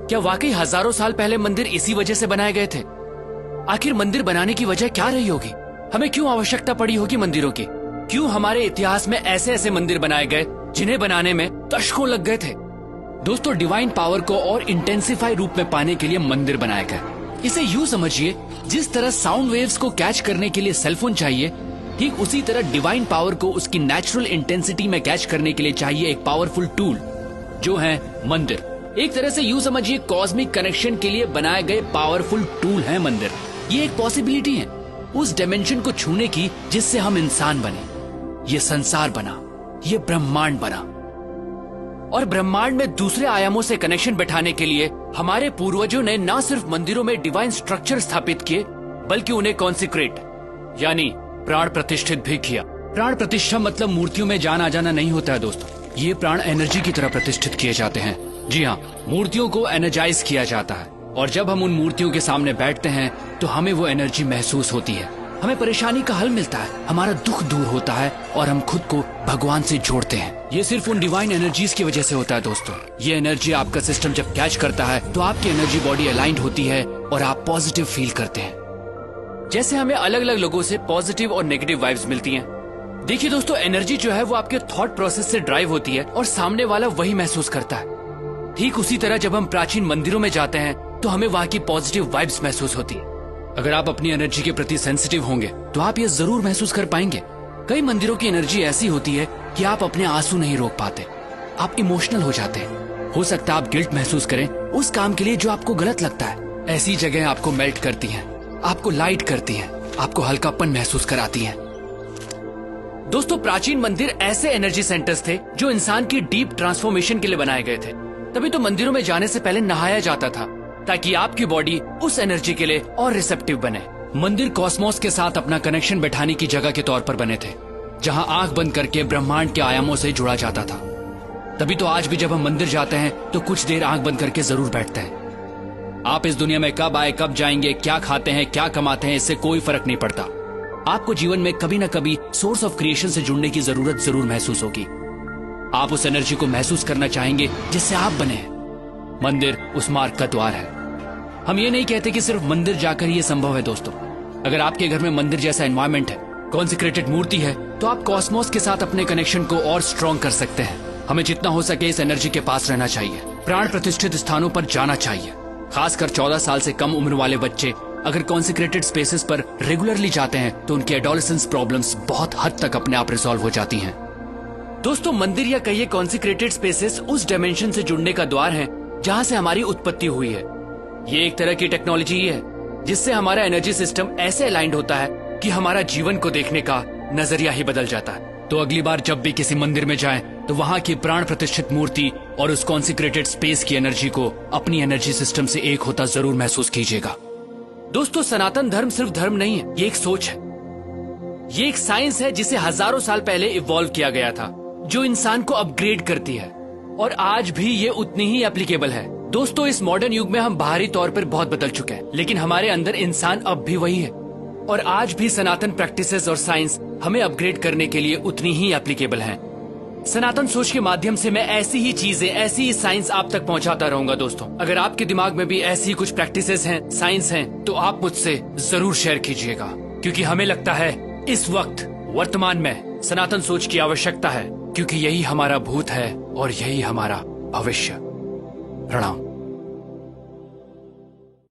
क्या वाकई हजारों साल पहले मंदिर इसी वजह से बनाए गए थे? आखिर मंदिर बनाने की वजह क्या रही होगी? हमें क्यों आवश्यकता पड़ी होगी मंदिरों की? क्यों हमारे इतिहास में ऐसे ऐसे मंदिर बनाए गए जिन्हें बनाने में दशकों लग गए थे? दोस्तों, डिवाइन पावर को और इंटेंसिफाई रूप में पाने के लिए मंदिर बनाए गए। इसे यूं समझिए, जिस तरह साउंड वेव्स को कैच करने के लिए सेलफोन चाहिए, ठीक उसी तरह डिवाइन पावर को उसकी नेचुरल इंटेंसिटी में कैच करने के लिए चाहिए एक पावरफुल टूल, जो है मंदिर। एक तरह से यूं समझिए, कॉस्मिक कनेक्शन के लिए बनाए गए पावरफुल टूल है मंदिर। ये एक पॉसिबिलिटी है उस डायमेंशन को छूने की जिससे हम इंसान बने, ये संसार बना, ये ब्रह्मांड बना। और ब्रह्मांड में दूसरे आयामों से कनेक्शन बैठाने के लिए हमारे पूर्वजों ने न सिर्फ मंदिरों में डिवाइन स्ट्रक्चर स्थापित किए, बल्कि उन्हें कॉन्सिक्रेट यानी प्राण प्रतिष्ठित भी किया। प्राण प्रतिष्ठा मतलब मूर्तियों में जान आ जाना नहीं होता है दोस्तों, ये प्राण एनर्जी की तरह प्रतिष्ठित किए जाते हैं। जी हाँ, मूर्तियों को एनर्जाइज किया जाता है, और जब हम उन मूर्तियों के सामने बैठते हैं तो हमें वो एनर्जी महसूस होती है। हमें परेशानी का हल मिलता है, हमारा दुख दूर होता है और हम खुद को भगवान से जोड़ते हैं। ये सिर्फ उन डिवाइन एनर्जीज की वजह से होता है दोस्तों। ये एनर्जी आपका सिस्टम जब कैच करता है तो आपकी एनर्जी बॉडी अलाइंड होती है और आप पॉजिटिव फील करते हैं। जैसे हमें अलग अलग लोगों से पॉजिटिव और नेगेटिव वाइब्स मिलती हैं। देखिए दोस्तों, एनर्जी जो है वो आपके थॉट प्रोसेस से ड्राइव होती है और सामने वाला वही महसूस करता है। ठीक उसी तरह जब हम प्राचीन मंदिरों में जाते हैं तो हमें वहाँ की पॉजिटिव वाइब्स महसूस होती है। अगर आप अपनी एनर्जी के प्रति सेंसिटिव होंगे तो आप ये जरूर महसूस कर पाएंगे। कई मंदिरों की एनर्जी ऐसी होती है कि आप अपने आंसू नहीं रोक पाते, आप इमोशनल हो जाते हैं। हो सकता है आप गिल्ट महसूस करें उस काम के लिए जो आपको गलत लगता है। ऐसी जगह आपको मेल्ट करती हैं, आपको लाइट करती हैं, आपको हल्कापन महसूस कराती हैं। दोस्तों, प्राचीन मंदिर ऐसे एनर्जी सेंटर्स थे जो इंसान की डीप ट्रांसफॉर्मेशन के लिए बनाए गए थे। तभी तो मंदिरों में जाने से पहले नहाया जाता था, ताकि आपकी बॉडी उस एनर्जी के लिए और रिसेप्टिव बने। मंदिर कॉस्मोस के साथ अपना कनेक्शन बैठाने की जगह के तौर पर बने थे, जहां आंख बंद करके ब्रह्मांड के आयामों से जुड़ा जाता था। तभी तो आज भी जब हम मंदिर जाते हैं तो कुछ देर आंख बंद करके जरूर बैठते हैं। आप इस दुनिया में कब आए, कब जाएंगे, क्या खाते हैं, क्या कमाते हैं, इससे कोई फर्क नहीं पड़ता। आपको जीवन में कभी न कभी सोर्स ऑफ क्रिएशन से जुड़ने की जरूरत जरूर महसूस होगी। आप उस एनर्जी को महसूस करना चाहेंगे जिससे आप बने हैं। मंदिर उस मार्ग का द्वार है। हम ये नहीं कहते कि सिर्फ मंदिर जाकर ये संभव है दोस्तों। अगर आपके घर में मंदिर जैसा एनवायरनमेंट है, कॉन्सिक्रेटेड मूर्ति है, तो आप कॉस्मोस के साथ अपने कनेक्शन को और स्ट्रॉन्ग कर सकते हैं। हमें जितना हो सके इस एनर्जी के पास रहना चाहिए, प्राण प्रतिष्ठित स्थानों पर जाना चाहिए। खासकर 14 साल से कम उम्र वाले बच्चे अगर कॉन्सिक्रेटेड स्पेसेस पर रेगुलरली जाते हैं तो उनकी एडोलेसेंस प्रॉब्लम्स बहुत हद तक अपने आप रिजॉल्व हो जाती हैं। दोस्तों, मंदिर या कहिए कॉन्सिक्रेटेड स्पेसेस उस डायमेंशन से जुड़ने का द्वार है जहां से हमारी उत्पत्ति हुई है। ये एक तरह की टेक्नोलॉजी है जिससे हमारा एनर्जी सिस्टम ऐसे अलाइंड होता है कि हमारा जीवन को देखने का नजरिया ही बदल जाता है। तो अगली बार जब भी किसी मंदिर में जाएं तो वहां की प्राण प्रतिष्ठित मूर्ति और उस कॉन्सिक्रेटेड स्पेस की एनर्जी को अपनी एनर्जी सिस्टम से एक होता जरूर महसूस कीजिएगा। दोस्तों, सनातन धर्म सिर्फ धर्म नहीं है, ये एक सोच है, ये एक साइंस है जिसे हजारों साल पहले इवॉल्व किया गया था, जो इंसान को अपग्रेड करती है और आज भी ये उतनी ही एप्लीकेबल है। दोस्तों, इस मॉडर्न युग में हम बाहरी तौर पर बहुत बदल चुके हैं, लेकिन हमारे अंदर इंसान अब भी वही है और आज भी सनातन प्रैक्टिसेस और साइंस हमें अपग्रेड करने के लिए उतनी ही एप्लीकेबल हैं। सनातन सोच के माध्यम से मैं ऐसी ही चीजें, ऐसी ही साइंस आप तक पहुंचाता रहूंगा। दोस्तों, अगर आपके दिमाग में भी ऐसी ही कुछ प्रैक्टिसेस हैं, साइंस हैं, तो आप मुझसे जरूर शेयर कीजिएगा, क्योंकि हमें लगता है इस वक्त वर्तमान में सनातन सोच की आवश्यकता है, क्योंकि यही हमारा भूत है और यही हमारा भविष्य। प्रणाम।